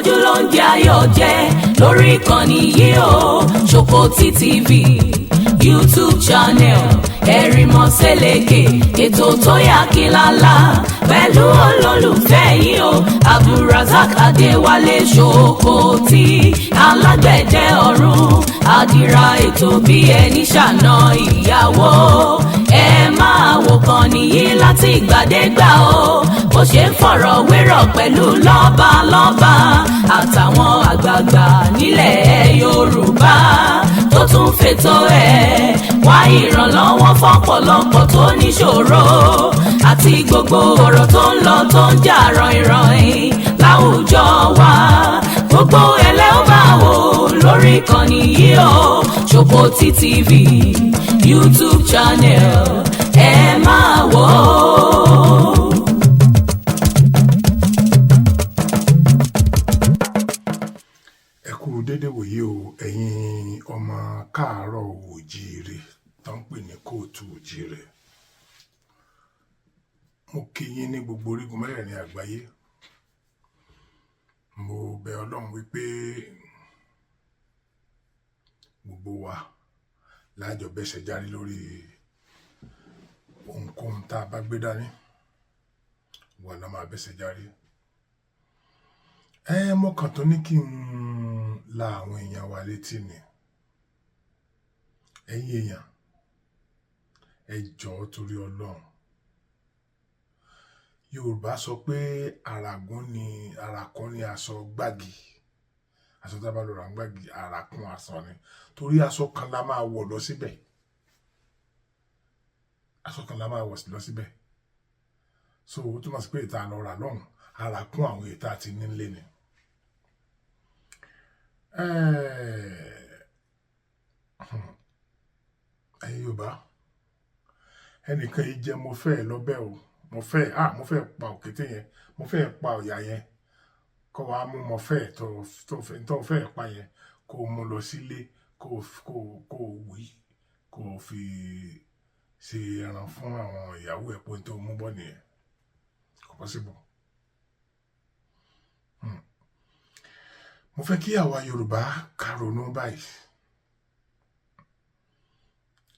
fojú ló ń jẹ ayọ̀ jẹ lórí ìkànnì yìí o Ṣòkòtì TV YouTube channel Ẹ̀rìnmọ́ Sẹ́lẹ̀kẹ̀ ètò tó yà kílálà pẹ̀lú olólùfẹ́ yìí o Abdulrasaq Adéwálé Ṣòkòtì alágbẹ̀dẹ ọ̀run àdìrà ètò bí ẹni ṣàna ìyàwó ẹ máa wò kàn nìyí láti ìgbàdégbà o bó ṣe ń fọ̀rọ̀ wérọ̀ pẹ̀lú lọ́balọ́ba àtàwọn àgbààgbà nílẹ̀ Yorùbá tó tún fètò ẹ̀ wá ìrànlọ́wọ́ fọ́pọ̀lọpọ̀ tó níṣòro àti gbogbo ọ̀rọ̀ tó ń lọ tó ń jà ràn-ìràn láwùjọ wa gbogbo ẹlẹ́ ó máa wò lórí ìkànnì yìí o Ṣòkòtì TV YouTube channel ẹ máa wò ó. Ẹ kú dédé wòye o ẹ̀yin ọmọ káàárọ̀ oòjíire tó ń pè ní kóòtù oòjíire. Mo kí yín ní gbogbo orígun mẹ́rẹ̀ẹ̀rin àgbáyé. Mo bẹ̀ Ọlọ́run wípé gbogbo wa lájọ bẹ́sẹ̀ járí lórí ohunkóhun tá a bá gbé dání wà lá máa bẹ́sẹ̀ járí. Mo kàn tó ní kí n la àwọn èèyàn wa létí ni. Ẹ̀yin èèyàn ẹ jọ̀ọ́ torí Ọlọ́run. Yorùbá sọ pé àràgún ni àràkún ni aṣọ gbági. Aṣọ tá a bá lọ rà gbági àràkún aṣọ ni. Torí aṣọ kan la máa wọ̀ lọ síbẹ̀. Aṣọ kan la máa wọ̀ lọ síbẹ̀. So ó túmọ̀ sí pé ìta lọ rà lọ́hùn àràkún àwọn ìta àti nílé ni. Ẹ̀yin Yorùbá ẹnìkan yìí jẹ́ mo fẹ́ lọ́bẹ̀ o mo fẹ́ pa òkété yẹn mo fẹ́ pa ọ̀yà yẹn kó wá mú mo fẹ́ tó fẹ́ pa yẹn kó mú lọ sílé kó wí kó fi ṣe ẹran fún àwọn ìyàwó ẹ̀ pé tó mú bọ́ nìyẹn kò possible. Mo fẹ́ kí àwa Yorùbá ká ronú báyìí.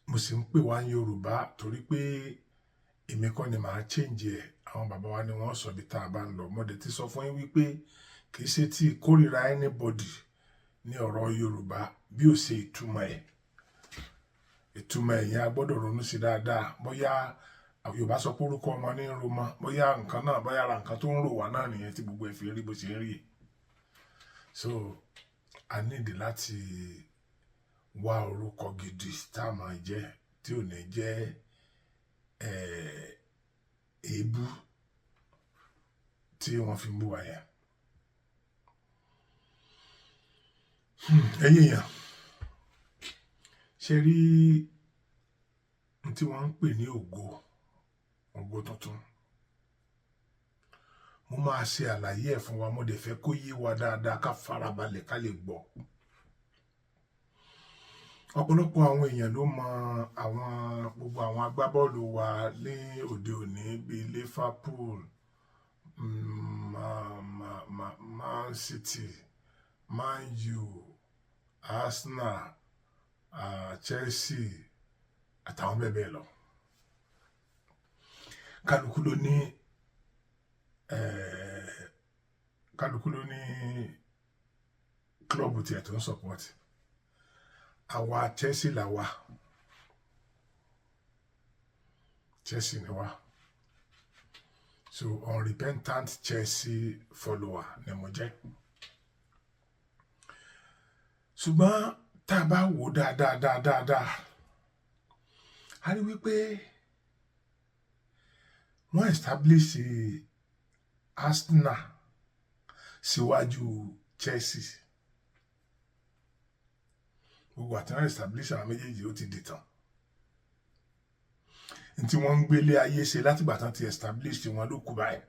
Mo sì ń pè wá Yorùbá torí pé èmi kọ́ ni màá change ẹ̀ àwọn bàbá wa ni wọ́n sọ bí tá a bá ń lọ. Mo dẹ̀ ti sọ fún yín wípé kì í ṣe tí kórìíra anybody ní ọ̀rọ̀ Yorùbá bí ó ṣe ìtumọ̀ ẹ̀. Ìtumọ̀ ẹ̀ yẹn a gbọ́dọ̀ ronú sí dáadáa. Bóyá Yorùbá sọ pé orúkọ ọmọ ní ń ro mọ́ bóyá nǹkan náà bóyá ara nǹkan tó ń rò wá náà nìyẹn tí gbogbo ẹ̀ fi rí bó ṣe ń rí. So a need láti wá orúkọ gidi tá a máa jẹ́ tí ò ní jẹ́ èébú tí wọ́n fi ń bú wa yẹn. Ẹ̀yin èèyàn ṣe rí tí wọ́n ń pè ní ògo tuntun. Mo máa ṣe àlàyé ẹ̀ fún wa mo dẹ̀ fẹ́ kó yé wa dáadáa ká farabalẹ̀ ká lè gbọ́. Ọ̀pọ̀lọpọ̀ àwọn èèyàn ló mọ gbogbo àwọn agbábọ́ọ̀lù wa ní òde òní bíi Liverpool, Man City, Man U, Arsenal, Chelsea àtàwọn bẹ́ẹ̀ bẹ́ẹ̀ lọ. Kálukú ló ní klọ́ọ̀bù tiẹ̀ tó ń support. Àwa Chelsea là wà. Chelsea ni wá. So unrepentant Chelsea follower ni mo jẹ́. Ṣùgbọ́n tá a bá wò dáadáa a rí wípé wọ́n establish Arsenal síwájú Chelsea. Gbogbo àtàwọn establish àwọn méjèèjì ó ti dìtàn. Ntí wọ́n ń gbélé ayé ṣe látìgbà tán ti establish wọn ló kú báyìí.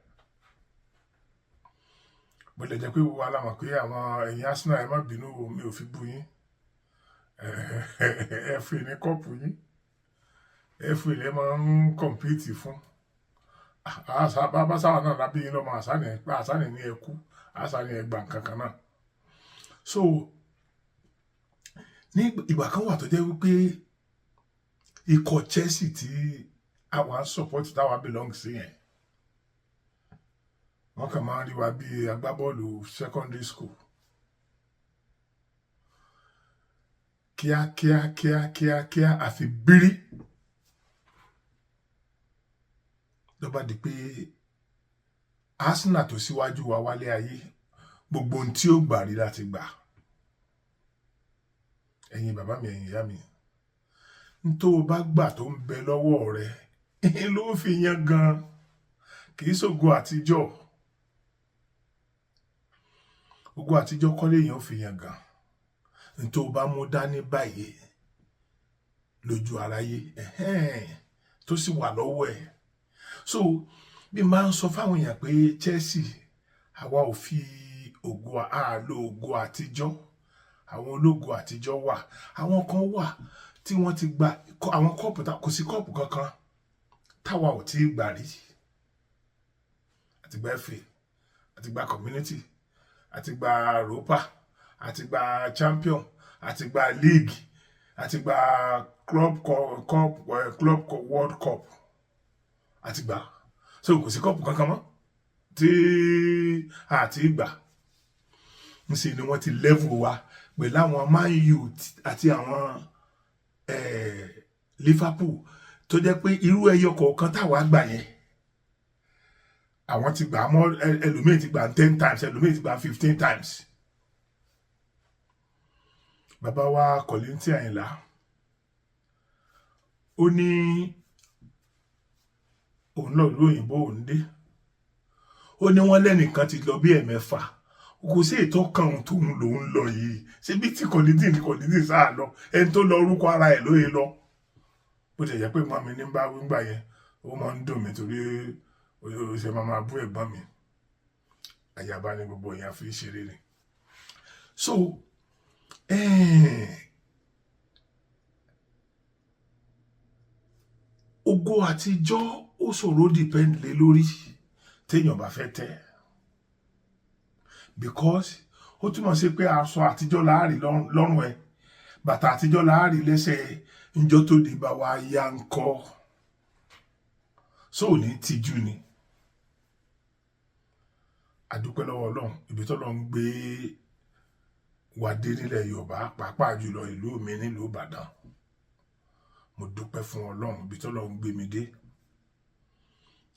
Bó lè jẹ́ pé gbogbo alámọ̀ pé àwọn ẹ̀yin Arsenal ẹ má bínú mi ò fi bú yín. Ẹ fi ní kọ́ọ̀pù yín. Ẹ fi ilẹ̀ máa ń compete fún. Bàbá sáwà náà lábí yín lọ́mọ àṣánì ní ẹkú àṣà ni ẹgbà kankan náà. So ní ìgbà kan wà tó jẹ́ wípé ikọ̀ Chelsea tí àwa support táwa belong sí yẹn, wọ́n kàn máa ń rí wa bí agbábọ́ọ̀lù secondary school. kíá àfi bírí ló bá di pé Arsenal tó síwájú wa wálé ayé, gbogbo ohun tí ó gbà rí láti gbà. Ẹ̀yin bàbá mi, ẹ̀yin ìyá mi, n tó bá gbà tó ń bẹ lọ́wọ́ rẹ ló fi yan gan, kì í ṣògo àtijọ́. Ògo àtijọ́ kọ́lé yẹn ó fi yan gan. N tó bá mú dání báyìí lójú aráyé tó sì wà lọ́wọ́ ẹ̀. So bí máa ń sọ fáwọn èèyàn pé Chelsea àwa ò fi àlò ògo àtijọ́. Àwọn ológo àtijọ́ wà, àwọn kan wà tí wọ́n ti gba àwọn kọ́ọ̀pù, kò sí kọ́ọ̀pù kankan táwa ò tí ì gbà rí. Àti gba FA, àti gba community, àti gba Europa, àti gba champion, àti gba league, àti gba club world cup, àti gba. So kò sí kọ́ọ̀pù kankan mọ́ tí àti gbà. Ńṣe ni wọ́n ti level wa pẹ̀lú àwọn Man U àti àwọn Liverpool tó jẹ́ pé irú ẹyọ kọ̀ọ̀kan táwa gbà yẹn, àwọn ti gbà mọ́, ẹlòmíì ti gbà 10 times, ẹlòmíì ti gbà 15 times. Bàbá wa Kọ̀líńtì Àyìnlá ó ní òun lọ ìlú òyìnbó òun dé, ó ní wọ́n lẹ́nìkan ti lọ bí ẹ̀mẹ́fà, kò sí ètò kan tóun lòun lọ yìí, ṣé bí tí Kọ̀líńtì sáà lọ, ẹni tó lọ orúkọ ara ẹ̀ lóye lọ. Bó ti jẹ́ pé mọ́ mi ní bá wíńgbà yẹn, ó máa ń dùn mí torí ó ṣe máa bú ẹ̀gbọ́n mi. Àyàbá ni gbogbo èèyàn fi ṣeré ni. So ògo àtijọ́ ó ṣòro depend lé lórí téèyàn bá fẹ́ tẹ́, because ó túmọ̀ sí pé aṣọ àtijọ́ láàrí lọ́rùn ẹ, bàtà àtijọ́ láàrí lẹ́sẹ̀, ńjọ́ tó di bá wa ya ń kọ́, so ní tìjú ni. Àdúpẹ́ lọ́wọ́ Ọlọ́run, ibi tó lọ ń gbé wa dé nílẹ̀ Yorùbá, pàápàá jùlọ ìlú mi nílùú Ìbàdàn. Mo dúpẹ́ fún Ọlọ́run ibi tó lọ ń gbé mi dé.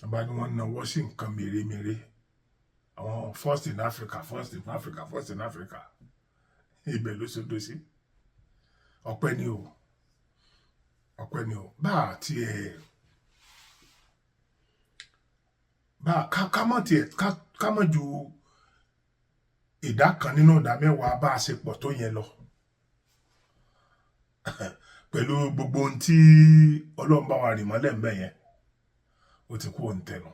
Bàbá ni wọ́n náwó sí nǹkan mèremère, àwọn first in Africa, ibẹ̀ ló ṣodo sí. Ọpẹ́ ni o, bá àti ká mọ̀ ju ìdá kan nínú ìdá mẹ́wàá bá a ṣe pọ̀ tó yẹn lọ. Pẹ̀lú gbogbo ohun tí Ọlọ́run bá wa rì mọ́lẹ̀ ń bẹ̀ yẹn, ó ti kú òǹtẹ̀nu.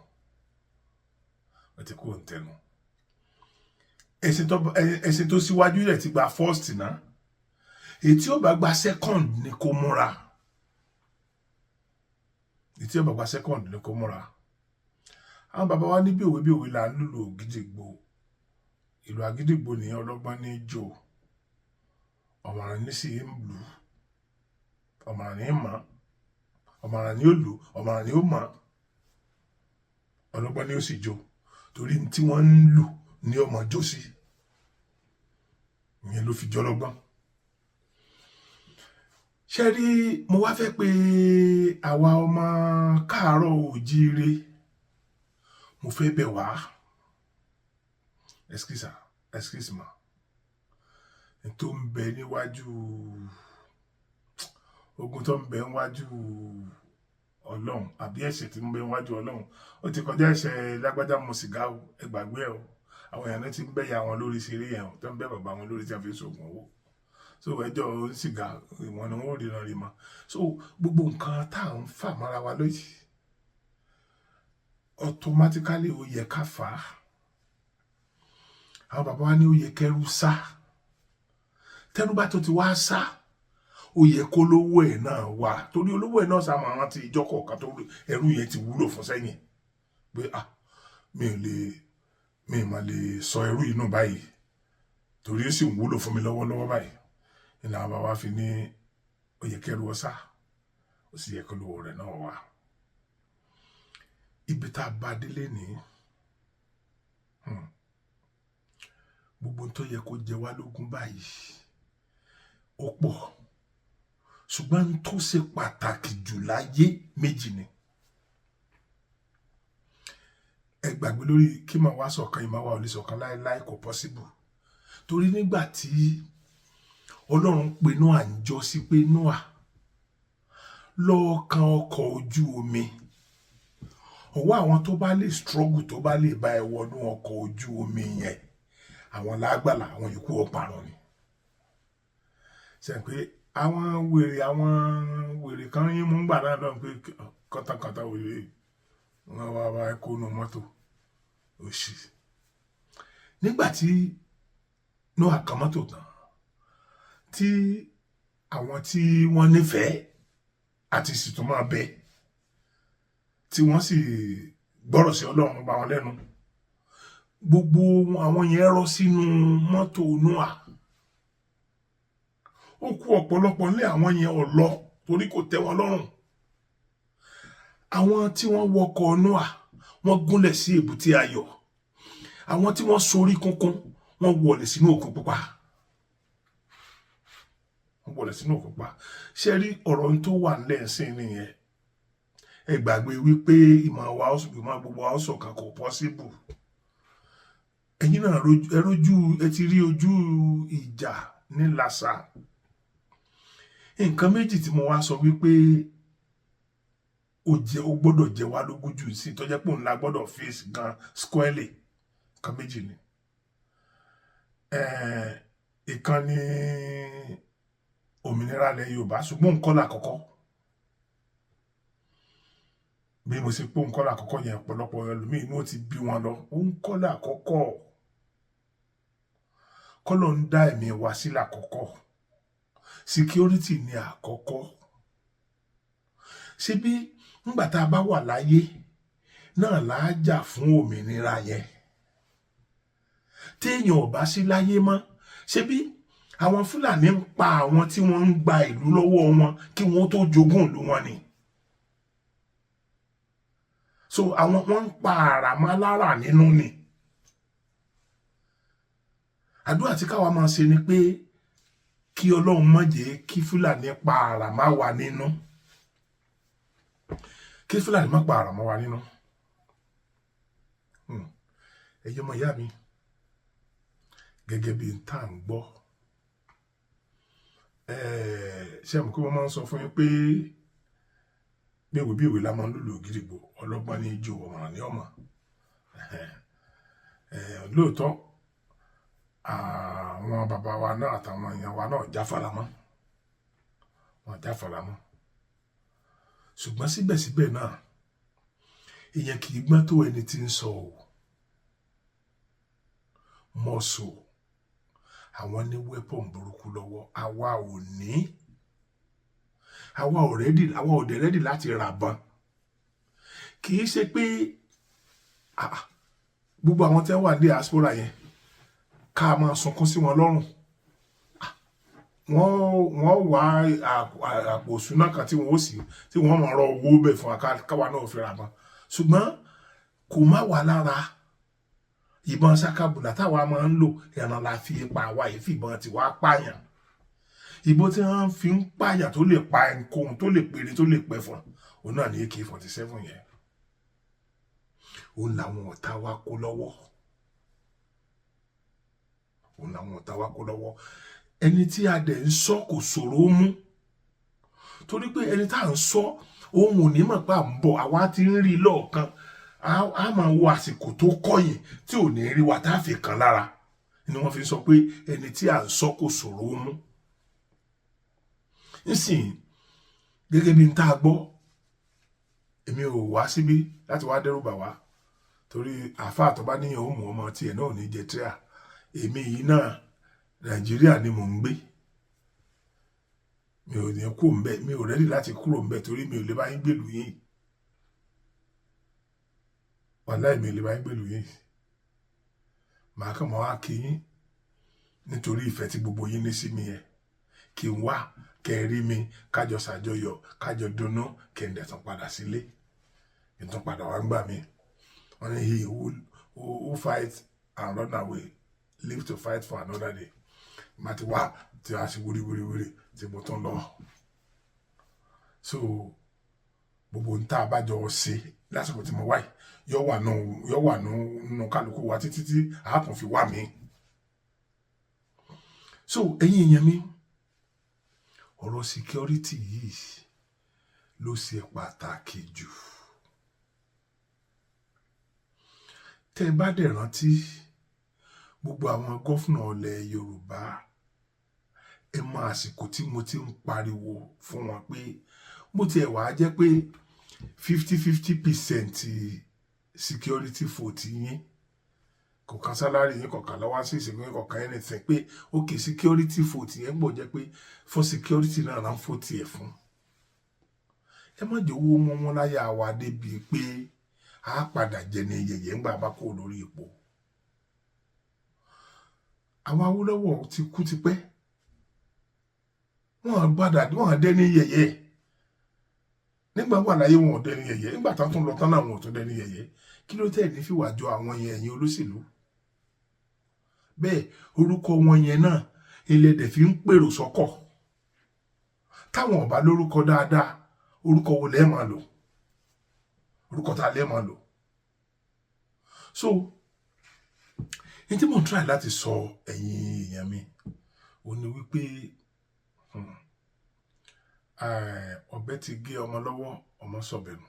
Ẹ̀sìn tó síwájú rẹ̀ ti gba first náà, èyí tí ó bá gba second ni kó múra. Àwọn bàbá wa ní bí òwe là ń lùlù Ògìdìgbò. Ìlú Àgídìgbò nìyẹn ọlọ́gbọ́n ní jò, ọ̀mọ̀ràn ní sì ń lù, ọ̀mọ̀ràn ní mọ̀, ọ̀mọ̀ràn ní ó lù, ọ̀mọ̀ràn ní ó mọ̀, ọlọ́gbọ́n ní ó sì jò, torí tí wọ́n ń lù ní ọmọ jó sí, ìyẹn ló fi jọlọ́gbọ́n. Ṣé rí, mo wá fẹ́ pé àwa ọmọ káàárọ̀ oòjíire, mo fẹ́ bẹ̀ wá, excuse ma, tó ń bẹ níwájú, ogun tó ń bẹ níwájú Ọlọ́run, àbí ẹ̀ṣẹ̀ tí ń bẹ níwájú Ọlọ́run, ó ti kọjá ẹ̀ṣẹ̀ lágbájá mu sìgá o, ẹ gbàgbé ẹ o. Àwọn èèyàn ti ń bẹ̀yà wọn lórí ṣeré yẹn o, tó ń bẹ bàbá wọn lórí tí a fi ṣoògùn owó. So ẹjọ́ sìgá ìwọ̀n ni wọ́n ríran rí ma. So gbogbo nǹkan tá à ń fà mọ́ra wa lóyìí, automatically ó yẹ ká fà á. Àwọn bàbá wa ní ó yẹ kẹrù sá. Tẹnu bá tó ti wá sá, ó yẹ kó lówó ẹ̀ náà wà, torí olówó ẹ̀ náà sá máa rántí ìjọ kọ̀ọ̀kan tó ẹrú yẹn ti wúlò fún sẹ́yìn. Pé mi mi mà lè sọ irú inú báyìí torí ó sì ń wúlò fún mi lọ́wọ́lọ́wọ́ báyìí ní àwọn bàbá fi ní ó yẹ kẹrù ọsà ó sì yẹ kí olówó rẹ̀ náà wà. Ibi tá a bá délé ní gbogbo tó yẹ kó jẹ wá lógún báyìí ó pọ̀, ṣùgbọ́n tó ṣe pàtàkì jù láyé méjì ni. Ẹ gbàgbé lórí kí máa wá ṣọ̀kan ìmáwá ò lè ṣọ̀kan láéláé, kò possible. Torí nígbà tí Ọlọ́run pe Nóà ń jọ sí pé Nóà lọ kan ọkọ̀ ojú omi, ọwọ́ àwọn tó bá lè struggle tó bá lè bá ẹ wọnú ọkọ̀ ojú omi yẹn àwọn lágbàlá, àwọn yòókù ọparun ni. Ṣe pé àwọn wèrè kan yín mú gbà náà lọ pé kọ́tàkọ́tà wèrè wọn wá wá kó nu mọ́tò òṣì. Nígbà tí Nóà kan mọ́tò tán, tí àwọn tí wọ́n nífẹ̀ẹ́ àti sì tún máa bẹ tí wọ́n sì gbọ́rọ̀ sí Ọlọ́run bá wọn lẹ́nu, gbogbo àwọn yẹn rọ́ sínú mọ́tò Nóà. Ó kú ọ̀pọ̀lọpọ̀ nílé àwọn yẹn ò lọ torí kò tẹ́ wọn lọ́rùn. Àwọn tí wọ́n wọkọ̀ Nóà wọ́n gúnlẹ̀ sí èbúté ayọ̀, àwọn tí wọ́n sorí kunkun wọ́n wọlé sínú òkun pupa. Ṣé rí ọ̀rọ̀ tó wà nílẹ̀ sí nìyẹn? Ẹ gbàgbé wípé ìmọ̀ gbogbo wa ṣọ̀kan kò possible. Ẹ̀yin náà ẹ ti rí ojú ìjà ní Lásà. Nǹkan méjì tí mo wá sọ wípé ó gbọ́dọ̀ jẹ wá lógún jù sí tó jẹ́ pé òun la gbọ́dọ̀ face gan squarely. Nǹkan méjì ni. Ìkan ni òmìnira ilẹ̀ Yorùbá, ṣùgbọ́n nǹkan lákọ̀ọ́kọ́. Bí mo ṣe pé nǹkan lákọ̀ọ́kọ́ yẹn ọ̀pọ̀lọpọ̀ ẹlòmíì inú ti bí wọn lọ. Nǹkan lákọ̀ọ́kọ́ kọ́lọ̀ ń dá ẹ̀mí wa sí lákọ̀ọ́kọ́. Security ni àkọ́kọ́. Ṣé bí nígbà tá a bá wà láyé náà là á jà fún òmìnira yẹn. Téèyàn ò bá sí láyé mọ́, ṣé bí àwọn Fúlàní ń pa àwọn tí wọ́n ń gba ìlú lọ́wọ́ wọn kí wọ́n tó jogún ìlú wọn ni. So àwọn wọ́n ń pa àràmálára nínú ni. Àdúrà tí káwa máa ṣe ni pé kí Ọlọ́run má jẹ́ kí Fúlàní pa àràmá wa nínú. Kí Fúlàní má pa àràmá wa nínú. Ẹ̀yin ọmọ ìyá mi, gẹ́gẹ́ bí n tá ń gbọ́, ṣé mo kí wọ́n máa ń sọ fún yín pé bí ìwé la máa ń lùlù ògìrìgbò, ọlọ́gbọ́n ní ijó ọ̀ràn ní ọmọ. Lóòótọ́ àwọn bàbá wa náà àtàwọn èèyàn wa náà jáfara mọ́. Ṣùgbọ́n síbẹ̀síbẹ̀ náà èèyàn kì í gbọ́n tó ẹni tí ń sọ ò. Mọ́sù àwọn ní weapon burúkú lọ́wọ́, àwa ò dẹ̀ ready láti ra bọn. Kì í ṣe pé gbogbo àwọn tẹ́ wà ní diaspora yẹn ká máa sunkún sí wọn lọ́rùn. Wọ́n wá àpò òṣùnà kan tí wọ́n máa rọ owó bẹ̀ fún káwa náà fi ra bọn. Ṣùgbọ́n kò má wà lára ìbọn ṣakabùlà táwa máa ń lò, ẹran la fi pa àwa yìí fìbọn tí wàá pààyàn. Ìbọn tí wọ́n fi ń pààyàn tó lè pa ẹnkóhun tó lè pèrè tó lè pẹ̀fọn, òun náà ní AK-47 yẹn. Òun làwọn ọ̀tá wa kó lọ́wọ́. Ẹni tí a dẹ̀ ń sọ kò ṣòro mú. Torí pé ẹni tá à ń sọ òun ò ní mọ̀ pé à ń bọ̀, àwa ti ń rí lọ́ọ̀kan. A máa wo àsìkò tó kọ̀yìn tí ò ní rí wa tá a fi kàn lára. Ni wọ́n fi sọ pé ẹni tí à ń sọ kò ṣòro mú. Nísìnyí gẹ́gẹ́ bí n tá a gbọ́, èmi ò wá síbí láti wá dẹ́rù bà wá torí àáfàá tó bá níyàn ó mú ọmọ tiẹ̀ náà ní jẹ tíra. Èmi yìí náà Nàìjíríà ni mò ń gbé. Mi ò ní kú ńbẹ̀, mi ò rẹ́dì láti kúrò ńbẹ̀ torí mi ò lè bá yín gbèlú yín. Wàláhì mi ò lè bá yín gbèlú yín. màá kàn mọ́ wá kí yín nítorí ìfẹ́ tí gbogbo yín ní sí mi yẹn, kí n wá kẹ́ rí mi, kájọ ṣàjọyọ̀, kájọ dunnú, kí n dẹ̀ tún padà sílé, kí n tún padà wá gbà mí. Wọ́n ní he who fight and run away live to fight for another day. Màá ti wá tí a ṣe wúriwúriwúri tí mo tún lọ. So gbogbo ń tá a bá jọ ṣe lásìkò tí mo wáyé yóò wà nínú kálukú wa títí tí a kàn fi wá mi. So ẹ̀yin èèyàn mi, ọ̀rọ̀ security yìí ló ṣe pàtàkì jù. Tẹ́ ẹ bá dẹ̀ rántí gbogbo àwọn gọ́fúnà ilẹ̀ Yorùbá, ẹ mọ àsìkò tí mo ti ń pariwo fún wọn pé mo tiẹ̀ wá jẹ́ pé 50% security vote yín kò kan sálárì yín kọ̀ọ̀kan lọ́wọ́ sí ìsìnkú yín kọ̀ọ̀kan anything pé okay security vote yẹn gbọ́ jẹ́ pé for security náà là ń vote ẹ̀ fún. Ẹ má jẹ́ owó mọ́ wọn láyà wa débi pé a padà jẹ ní yẹ̀yẹ́ ńgbà bá kó lórí ipò. Àwọn Awólọ́wọ̀ ti kú tipẹ́, wọ́n dẹ́ni yẹ̀yẹ́. Nígbà wà láyé wọn ò dẹni yẹ̀yẹ́, nígbà tán tún lọ tán láwọn ò tún dẹni yẹ̀yẹ́. Kí ló tẹ̀ ní fi wà jọ àwọn ẹ̀yin olóṣèlú? Bẹ́ẹ̀ orúkọ wọn yẹn náà ilẹ̀ dẹ̀ fi ń pèrò sọ́kọ̀. Táwọn ọba lórúkọ dáadáa, orúkọ wo lẹ́ẹ̀ máa lò? Orúkọ tá lẹ́ẹ̀ máa lò. So ní tí mo ń try láti sọ ẹ̀yin èèyàn mi ò ní wípé ọ̀bẹ ti gé ọmọ lọ́wọ́, ọmọ sọ̀bẹ̀nù,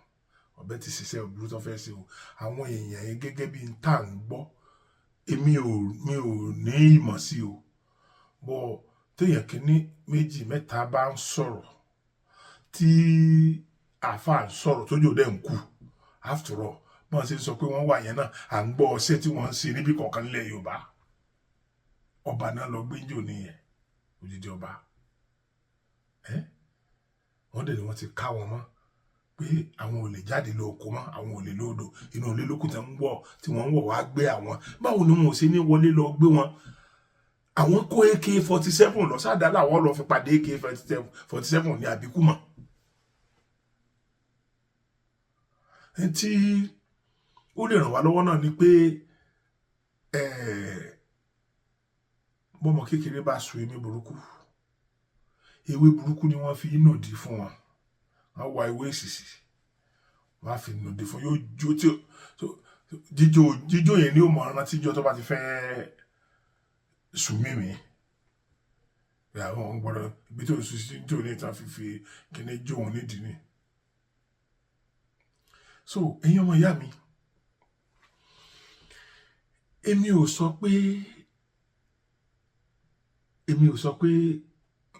ọ̀bẹ ti ṣiṣẹ́ òbúrú tó fẹ́ ṣe o. Àwọn èèyàn yẹn gẹ́gẹ́ bí n tá ń gbọ́, èmi ò ní ìmọ̀ sí o. Bọ́ téèyàn kìíní méjì mẹ́ta bá ń sọ̀rọ̀, tí àáfàá ń sọ̀rọ̀ tójò dẹ̀ ń kú, after all wọ́n ṣe sọ pé wọ́n wà yẹn náà à ń gbọ́ ọṣẹ́ tí wọ́n ń ṣe níbi kọ̀ọ̀kan nílẹ̀ Yorùbá. Ọba náà lọ gbé jò nìyẹn, òjijì ọba. Wọ́n dẹ̀ ni wọ́n ti ká wọn mọ́ pé àwọn ò lè jáde lọ oko mọ́, àwọn ò lè lódò, inú ilé lókùn tí wọ́n ń wọ̀ wá gbé àwọn. Báwo ni wọn ò ṣe ní wọlé lọ gbé wọn? Àwọn kó AK-47 lọ sáàdá làwọn lọ fi pàdé AK-47 ní àbíkú mọ́. Tí ó lè ràn wá lọ́wọ́ náà ni pé bọ́mọ kékeré bá sun ewé burúkú, ewé burúkú ni wọ́n fi inòdì fún wọn. Wọ́n wá ewé ìsìsì, wọ́n á fi inòdì fún yóò jó tí jíjó yẹn ní ó mọ̀ ọ́n tíjọ́ tó bá ti fẹ́ sùn mímí. Àwọn gbọ́dọ̀ ibi tó sùn sí jò ní ìtàn fífi kíní jó wọn nídìí ni. So ẹ̀yin ọmọ ìyá mi, èmi ò sọ pé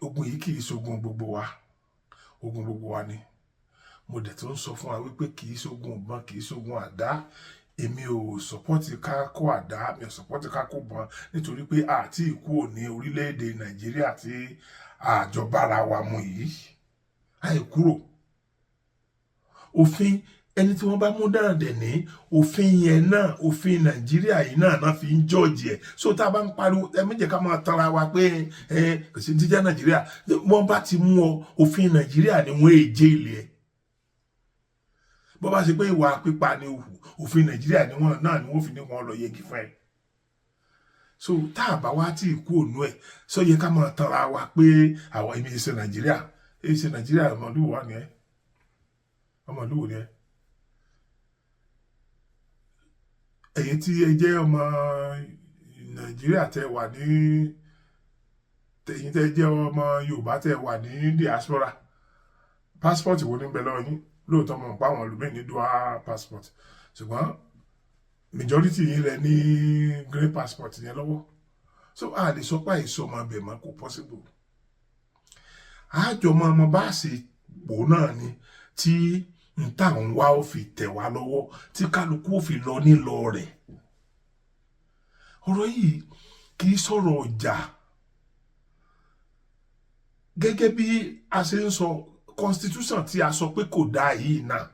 ogun yìí kìí ṣogun gbogbo wa, ogun gbogbo wa ni. Mo dẹ̀ tó ń sọ fún wa wípé kìí ṣogun ìbọn, kìí ṣogun àdá. Èmi ò sọpọ́tì ká kó àdá, mi ò sọpọ́tì ká kó ìbọn, nítorí pé àti ìkú òní orílẹ̀-èdè Nàìjíríà tí àjọbára wa mú yìí àìkúrò. Òfin ẹni tí wọ́n bá mú dára dẹ̀ ní òfin yẹn náà, òfin Nàìjíríà yìí náà fi ń jọ́ọ̀jì ẹ̀. So tá a bá ń pariwo ẹ̀mí jẹ́ ká máa tanra wa pé kò sí jíjẹ́ Nàìjíríà. Wọ́n bá ti mú ọ, òfin Nàìjíríà ni wọ́n èjé ilé ẹ̀. Bọ́ bá ṣe pé ìwà pípa ni òfin Nàìjíríà ni wọ́n fi ní wọn lọ yẹgi fún ẹ. So tá a bá wá tí ìkú ònú ẹ̀, sọ yẹ ká máa tanra wa pé àwọn èmi ṣe Nàìjíríà, ṣe Nàìjíríà ọmọlúwo wà ní ẹ, ọmọlúwo ni ẹ. Ẹ̀yin tí ẹ jẹ́ ọmọ Nàìjíríà tẹ́ wà ní, ẹ̀yin tẹ́ jẹ́ ọmọ Yorùbá tẹ́ wà ní diaspora, passport wo ní bẹ lọ́wọ́ yín? Lóòótọ́ mọ̀ pa àwọn olùgbé ní dual passport, ṣùgbọ́n majority yín rẹ̀ ní green passport yẹn lọ́wọ́. So a lè sọ pé àìsàn ọmọ abẹ mọ́ kò possible. Àjọ ọmọ bá ṣe pò náà ni tí n tá ń wá ó fi tẹ̀ wá lọ́wọ́, tí kálukú ó fi lọ nílọ rẹ̀. Ọ̀rọ̀ yìí kì í sọ̀rọ̀ ọjà. Gẹ́gẹ́ bí a ṣe ń sọ constitution tí a sọ pé kò dáa yìí náà,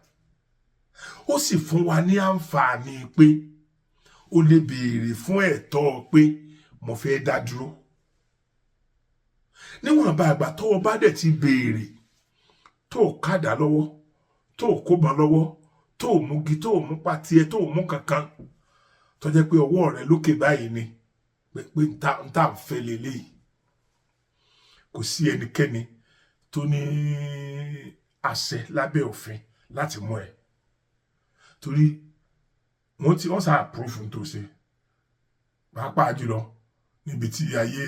ó sì fún wa ní àǹfààní pé o lè béèrè fún ẹ̀tọ́ pé mo fẹ́ dá dúró. Níwọ̀n bá àgbà tó o bá dẹ̀ ti béèrè tó o kádà lọ́wọ́ tó o kóbọn lọ́wọ́ tó o múgi tó o mú patiẹ tó o mú kankan tó jẹ́ pé ọwọ́ rẹ lókè báyìí ni pé n ta ń fẹ́ lélẹ́yìí, kò sí ẹnikẹ́ni tó ní àṣẹ lábẹ́ òfin láti mú ẹ, torí wọ́n sá àpúrúfù tó ṣe, pàápàá jùlọ níbi tí ayé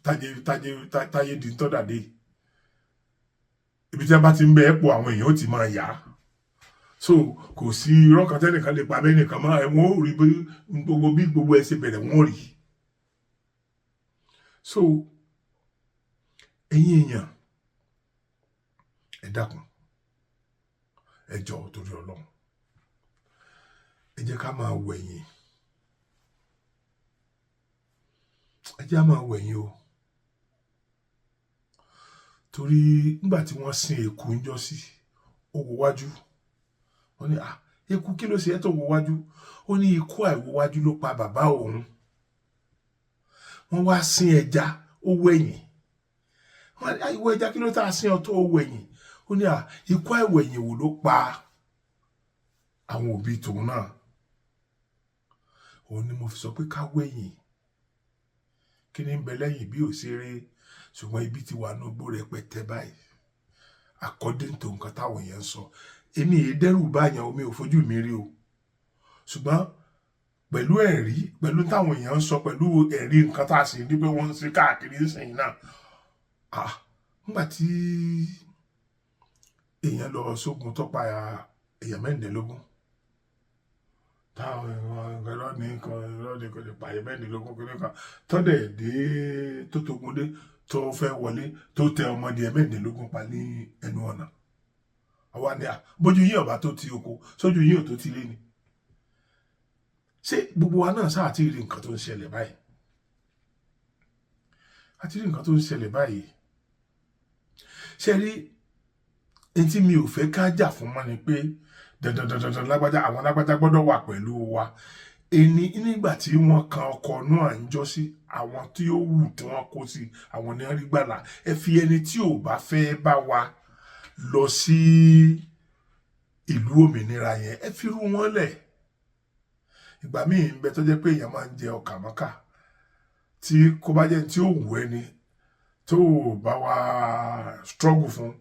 táyé di tọ́ dàdé, ibi tí a bá ti ń bẹ ẹ̀pọ̀ àwọn èèyàn ó ti máa yá, so kò sí irọ́ kan tẹ́nìkan lè pa bẹ́nìkan mọ́ ẹ̀ wọ́n ò rí bí gbogbo ẹ̀ ṣe bẹ̀rẹ̀ wọ́n rí. So ẹ̀yin èèyàn ẹ dákun ẹ jọ̀ọ́ torí Ọlọ́run ẹ jẹ́ ká máa wẹ̀yìn, ẹ jẹ́ ká máa wẹ̀yìn o, torí nígbà tí wọ́n sin eku ńjọ́ sí ó wo wájú, wọ́n ní eku kí ló ṣe ẹ́ tó wo wájú, ó ní ikú àìwo wájú ló pa bàbá òun. Wọ́n wá sin ẹja ó wẹ̀yìn, wọ́n ní ìwọ ẹja kí ló tá a sin ọ tó wẹ̀yìn, ó ní ikú àìwẹ̀yìn wò ló pa àwọn òbí tòun náà. Òun ni mo fi sọ pé ká wẹ̀yìn, kí ni ń bẹ lẹ́yìn bí òṣèré, ṣùgbọ́n ibi tí wà ní ogbó rẹpẹtẹ báyìí according to nǹkan táwọn èèyàn sọ. Èmi èé dẹ́rù báyàn, omi ò fojú mi rí o, ṣùgbọ́n pẹ̀lú ẹ̀rí, pẹ̀lú táwọn èèyàn sọ, pẹ̀lú ẹ̀rí nǹkan tá a sì ní pé wọ́n ń ṣe káàkiri sẹ́yìn náà. Nígbà tí èèyàn lọ sógun tó pa èèyàn 16, táwọn ìrọ̀lẹ́ kò lè pa èèyàn 16 kiri kan tọ́dẹ̀ dé tó tógun dé tó fẹ́ wọlé tó tẹ ọmọdé 16 pa ní ẹnu ọ̀nà. Àwa ni bójú yín ọ̀bá tó ti oko sójú yín ò tó ti lé ni. Ṣé gbogbo wa náà sáà ti rí nǹkan tó ń ṣẹlẹ̀ báyìí? A ti rí nǹkan tó ń ṣẹlẹ̀ báyìí. Ṣé rí ẹni tí mi ò fẹ́ ká jà fún mọ́ ni pé dandan lágbájá, àwọn lágbájá gbọ́dọ̀ wà pẹ̀lú wa. Ẹni nígbà tí wọ́n kan ọkọ̀ náà ń jọ sí, àwọn tí ó wù tí wọ́n kó sí àwọn ní rí gbàlà. Ẹ fi ẹni tí ò bá fẹ́ bá wa lọ sí ìlú òmìnira yẹn, ẹ fi rú wọn lẹ̀. Ìgbà míì ń bẹ tó jẹ́ pé èèyàn máa ń jẹ ọkà mọ́kà tí kò bá jẹ́ tí ó wù ẹni tó bá wa struggle fún,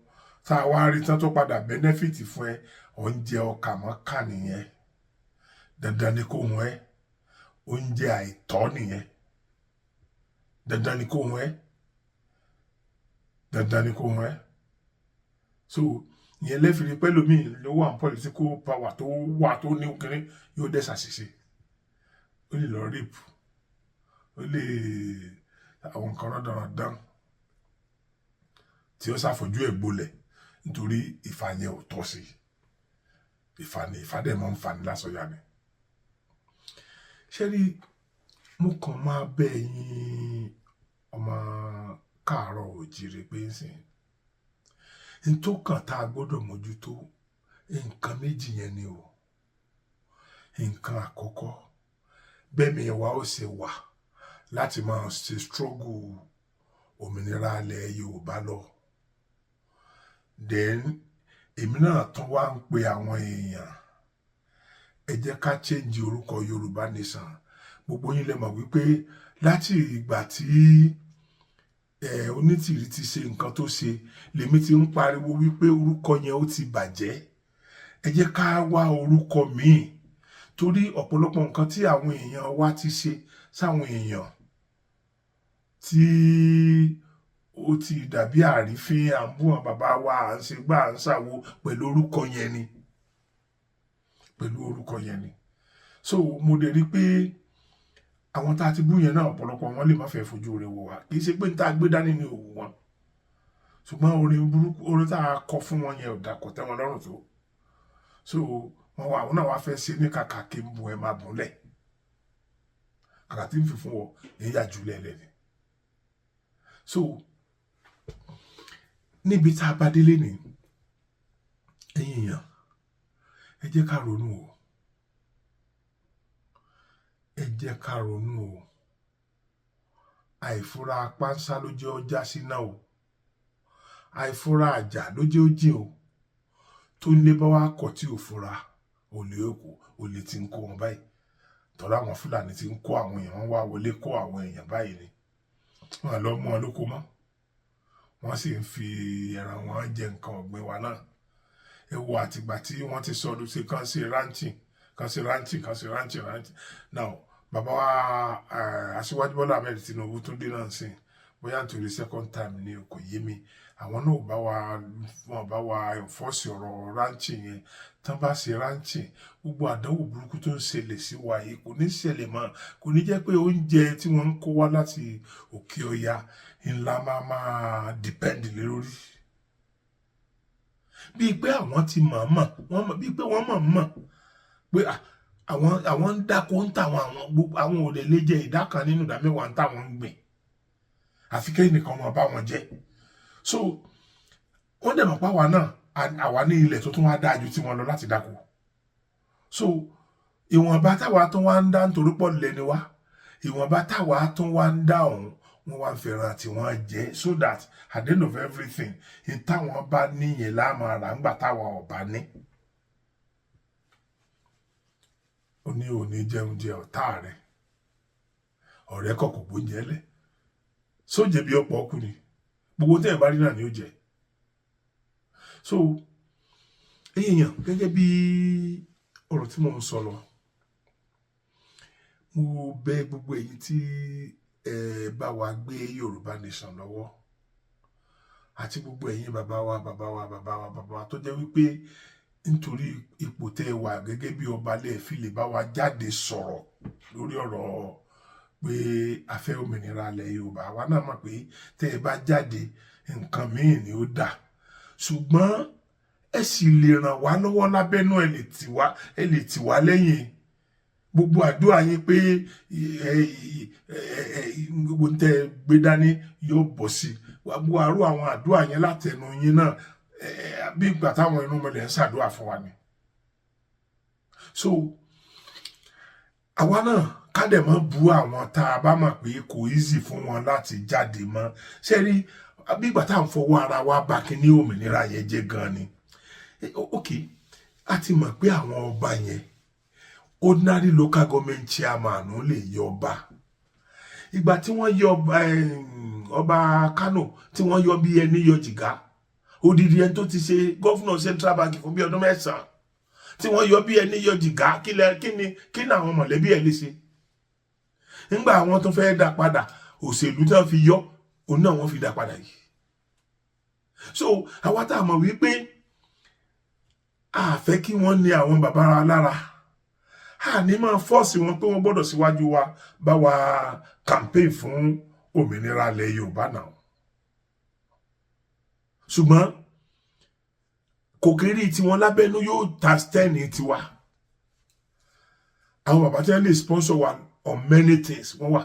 tá a wá rí tán tó padà benefit fún ẹ, oúnjẹ ọkà mọ́kà nìyẹn. Dandan ni kó hun ẹ, oúnjẹ àìtọ́ nìyẹn. Dandan ni kó hun ẹ, dandan ni kó hun ẹ. So ìyẹn lẹ́fìrí pẹ́lú mi ló wà ní political power tó wà tó ní kiri yóò dẹ̀ ṣàṣìṣe. Ó lè lọ rape, ó lè àwọn nǹkan rọ́dọ̀rọ̀dán tí ó ṣàfojú ẹ̀ gbolẹ̀ nítorí ìfà yẹn ò tọ́ sí. Ìfà dẹ̀ máa ń fà ní lásọ̀yà ni. Ṣé rí, mo kàn máa bẹ yín ọmọ káàárọ̀ oòjíire pé n tó kàn tá a gbọ́dọ̀ mójútó nǹkan méjì yẹn ni o. Nǹkan àkọ́kọ́, bẹ́ẹ̀ mi wá ó ṣe wà láti máa ṣe struggle òmìnira ilẹ̀ Yorùbá lọ. Then èmi náà tún wá ń pe àwọn èèyàn, ẹ jẹ́ ká change orúkọ Yorùbá Nation. Gbogbo yín lè mọ̀ wípé láti ìgbà tí Onítìrí ti ṣe nǹkan tó ṣe lèmi ti ń pariwo wípé orúkọ yẹn ó ti bàjẹ́. Ẹ jẹ́ ká wá orúkọ míì, torí ọ̀pọ̀lọpọ̀ nǹkan tí àwọn èèyàn wa ti ṣe sáwọn èèyàn tí ó ti dàbí àrífín àbúrò bàbá wa à ń ṣe gbà à ń ṣàwo pẹ̀lú orúkọ yẹn ni. Pẹ̀lú orúkọ yẹn ni. So mo dẹ̀ rí pé àwọn tá a ti bú yẹn náà ọ̀pọ̀lọpọ̀ wọn lè má fẹ́ fojú rẹ̀ wò wá. Kì í ṣe pé n tá a gbé dání ní òwú wọn, ṣùgbọ́n orin burúkú, orin tá a kọ fún wọn yẹn ò dà kò tẹ́ wọn lọ́rùn tó. So àwọn náà wá fẹ́ ṣe ní kàkà kí n bu ẹ máa bùn lẹ̀, kàkà tí n fi fún ọ ní yàjú lẹ́lẹ́ ni. So níbi tá a bá délé ni ẹ̀yin èèyàn, ẹ jẹ́ ká ronú o. jẹ́ ká ronú o àìfura pánsá ló jẹ́ ọjà síná o àìfura àjà ló jẹ́ ó jìn o tó ń lé bá wá kọ̀ tí ò fura olè ti ń kó wọn báyìí tọ́lá àwọn Fúlàní ti ń kó àwọn èèyàn wọn wá wọlé kó àwọn èèyàn báyìí ni wọn lọ mú wọn lóko mọ́ wọ́n sì ń fi ẹran wọn jẹ nǹkan ọ̀gbìn wa náà ewu àtìgbà tí wọ́n ti sọdún sí kan sí rántí now bàbá wa Aṣíwájú Bọ́lá Ahmed Tinubu tún dé náà sí bóyá nítorí second time ni kò yé mi àwọn náà wọn bá wa enforce ọ̀rọ̀ rántí yẹn tán bá ṣe rántí gbogbo àdánwò burúkú tó ń ṣẹlẹ̀ sí wa yìí kò ní ṣẹlẹ̀ mọ́ kò ní jẹ́ pé oúnjẹ tí wọ́n ń kó wá láti òkè ọya ńlá máa depend lé lórí bíi pé àwọn ti mọ̀ bíi pé wọ́n mọ̀ pé àwọn ń dáko ń tàwọn àwọn ò lè jẹ ìdá kan nínú ìdá mẹ́wàá ń tàwọn ń gbìn àfi kẹ́yìn nìkan máa bá wọn jẹ so wọ́n dẹ̀ mọ̀ pé àwa ní ilẹ̀ tó tún wá dáa ju tí wọ́n lọ láti dáko so ìwọ̀nba táwa tó wá ń dá nítorí pọ̀ lẹ́ni wá ìwọ̀nba táwa tó wá ń dá ọ̀hún wọ́n wá ń fẹ́ràn àti wọ́n jẹ́ so that at the end of everything in táwọn bá níyẹn láàmú ara ńgbà táwọn ọ̀bá ní. ó ní òní jẹun jẹ ọ̀tá rẹ̀ ọ̀rẹ́ kọ̀kọ̀ gbóúnjẹ lẹ̀ sóúnjẹ bí ọ̀pọ̀ ọkùnrin gbogbo tẹ́ ẹ̀ bá rí náà ni ó jẹ so èèyàn gẹ́gẹ́ bí ọ̀rọ̀ tí mo ń sọ lọ mo bẹ̀ gbogbo èyí tí bá wa gbé Yorùbá Nation lọ́wọ́ àti gbogbo ẹ̀yin bàbá wa tó jẹ́ wípé nítorí ipò tẹ́ ẹ wà gẹ́gẹ́ bí ọba lẹ́ẹ̀fì lè bá wa jáde sọ̀rọ̀ lórí ọ̀rọ̀ pé a fẹ́ òmìnira ilẹ̀ Yorùbá wa náà mọ̀ pé tẹ́ ẹ bá jáde nǹkan míì ni ó dà ṣùgbọ́n ẹ sì lè ràn wá lọ́wọ́ lábẹ́nú ẹ lè tì wá lẹ́yìn gbogbo àdúrà yín pé gbogbo tẹ́ ẹ gbé dání yóò bọ̀ sí gbogbo àrò àwọn àdúrà yẹn látẹnu yín náà bí ìgbà táwọn inú mọlẹ̀ ń ṣàdúrà fún wa ni so àwa náà kádẹ̀ mọ́ bu àwọn tá a bá mọ̀ pé kò easy fún wọn láti jáde mọ́ ṣe rí bí ìgbà tá à ń fọwọ́ ara wa bá kíní òmìnira yẹn jẹ́ gan ni ok a ti mọ̀ pé àwọn ọba yẹn ordinary local government chairman lè yọ ọba ìgbà tí wọ́n yọ ọba Kano tí wọ́n yọ bí ẹni yọ jìgá odidi ẹni tó ti ṣe gọ́fúnà Central Bank fún bí ọdún 9 tí wọ́n yọ bí ẹni yọ jìgá kí ni àwọn mọ̀lẹ́bí ẹ̀ lè ṣe nígbà àwọn tó fẹ́ dá padà òṣèlú tí wọ́n fi yọ òun náà wọ́n fi dá padà yìí so àwa tá a mọ̀ wípé a fẹ́ kí wọ́n ní àwọn bàbá wa lára a ní máa fọ́ọ̀sì wọn pé wọ́n gbọ́dọ̀ síwájú wa bá wa campaign fún òmìnira ilẹ̀ Yorùbá náà ṣùgbọ́n kòkèrè tiwọn lábẹ́nú yóò ta stẹ́ẹ̀nì tiwa àwọn bàbá tí wọ́n lè sponsor wa on many things wọ́n wà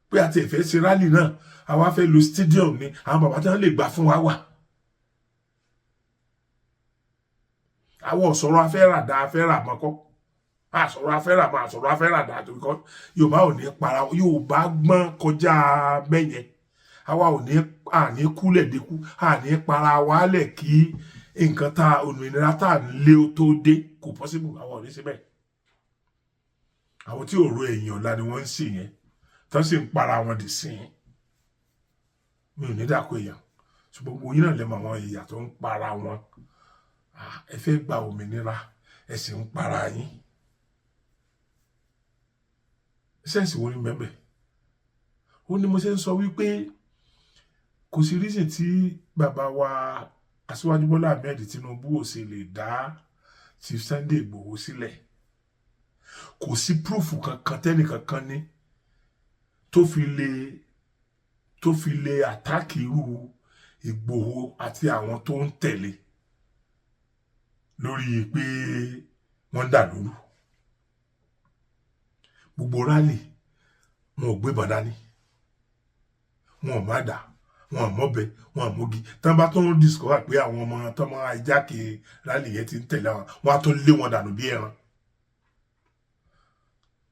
pé àti ìfẹ́ ṣe rally náà àwa fẹ́ lo stadium ni àwọn bàbá tí wọ́n lè gbà fún wa wà àwọn ọ̀sọ̀rọ̀ afẹ́ràdà afẹ́ràmọ́kọ́ àsọ̀rọ̀ afẹ́ràmọ́ àsọ̀rọ̀ afẹ́ràdà àtòkọ́ Yorùbá ò ní para Yorùbá gbọ́n kọjá bẹ́yẹn àwa ò ní àní kúlẹ̀ dínkù àní para wálẹ̀ kí nǹkan tá òmìnira tá à ń lé tó dé kò possible àwọn ò ní síbẹ̀ àwọn tí òru ẹ̀yìn ọ̀la ni wọ́n ń sè yẹn tó sì ń para wọn dì sí yẹn mi ò ní dàkó èèyàn ṣùgbọ́n gbogbo yín náà lẹ́mọ̀ àwọn ìyà tó ń para wọn ẹ fẹ́ gba òmìnira ẹ sì ń para yín sẹ́ǹsì wo ni mẹ́bẹ̀ ó ní mo ṣe ń sọ wípé kò sí reason tí bàbá wa Aṣíwájú Bọ́lá Ahmed Tinubu ò ṣe lè dá Chief Sunday Igboho sílẹ̀ kò sí proof kankan tẹ́nìkankan ní tó fi lè àtáàkì irú Igboho àti àwọn tó ń tẹ̀lé lórí pé wọ́n dà lóru gbogbo rally wọn ò gbé bàdá ní wọn ò má dà wọn ò mọ́bẹ wọn ò mọ́gi tán bá tó ń discover pé àwọn ọmọ tó máa hijack rally yẹn ti ń tẹ̀lé wọn á tó lé wọn dànù bí ẹran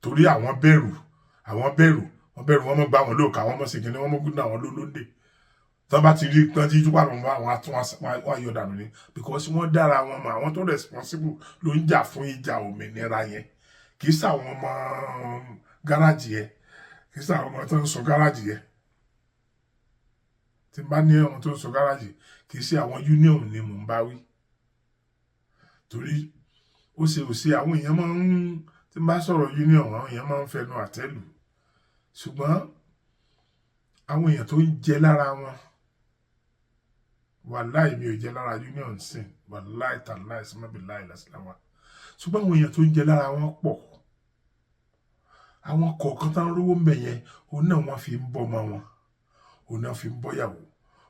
torí àwọn bẹ̀rù wọ́n mọ̀ gbá wọn lóòkà wọ́n mọ̀ sí kíní wọ́n mọ̀ gúdà wọn lólóńdè tó bá ti rí tán tí túpà lọ́wọ́ àwọn àtúnwá yọ dànù ni because wọ́n dára wọn mọ̀ àwọn tó responsible ló ń jà fún ìjà òmìnira yẹn kì í sàwọn ọmọ gáràjì yẹn kì í sàwọn ọmọ tó ń sọ gáràjì yẹn tí n bá ní ọmọ tó ń sọ gáràjì kì í ṣe àwọn union ni mò ń bá wí torí ó ṣe àwọn èèyàn máa ń tí n bá sọ̀rọ̀ union àwọn èèyàn máa ń fẹnu àtẹ́lù ṣùgbọ́n àwọn èèyàn tó ń jẹ lára wọn wàláì mi ò jẹ lára union sin wàláì tàláì sọmọbì láì lásìláwà ṣùgbọ́n àwọn èèyàn tó ń jẹ lára wọn pọ̀ àwọn kọ̀ọ̀kan tán rówó mbẹ̀ yẹn òun náà wọ́n fi ń bọ́mọ wọn òun náà fi ń bọ́yàwó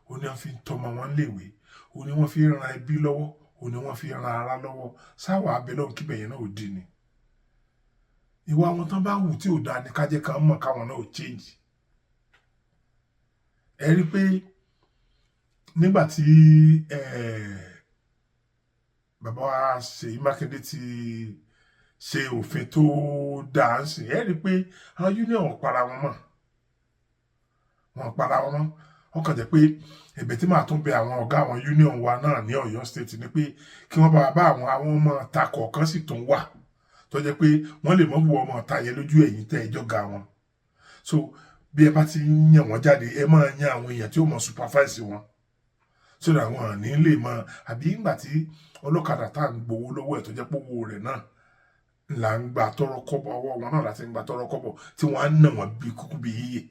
òun náà fi ń tọ́mọ wọn léèwé òun ni wọ́n fi ń ran ẹbí lọ́wọ́ òun ni wọ́n fi ń ran ara lọ́wọ́ sáwà abẹ́lẹ́ kíbẹ̀ yẹn náà ò dín ni ìwà àwọn tán bá wù tí ò dáa ní kájẹ́ kan mọ̀ káwọn náà ò change ẹ rí pé nígbà tí bàbá wa Ṣèyí Mákindé ti ṣe òfin tó dáa ń sìn ẹ rí pé àwọn union wọn para wọn mọ́ wọ́n kàn jẹ́ pé ẹ̀bẹ̀ tí màá tún bẹ àwọn ọ̀gá àwọn union wa náà ní Ọ̀yọ́ state ni pé kí wọ́n bá àwọn ọmọ ta kọ̀ọ̀kan sì tún wà tó jẹ́ pé wọ́n lè mọ́ bu ọmọ ọ̀tá yẹn lójú ẹ̀yìn tẹ́ ẹjọ́ ga wọn so bí ẹ bá ti yàn wọ́n jáde ẹ máa yan àwọn èèyàn tí ó mọ̀ supervise wọn so that wọn ní lè mọ àbí ìgbà tí ọlọ́kadà tá à ń gbowó lọ́wọ́ ẹ̀ tó jẹ́ pé owó rẹ̀ náà là ń gba tọrọ kọ́bọ̀ ọwọ́ wọn náà láti ń gba tọrọ kọ́bọ̀ tí wọ́n á nà wọ́n bí kúkú bí yíyẹ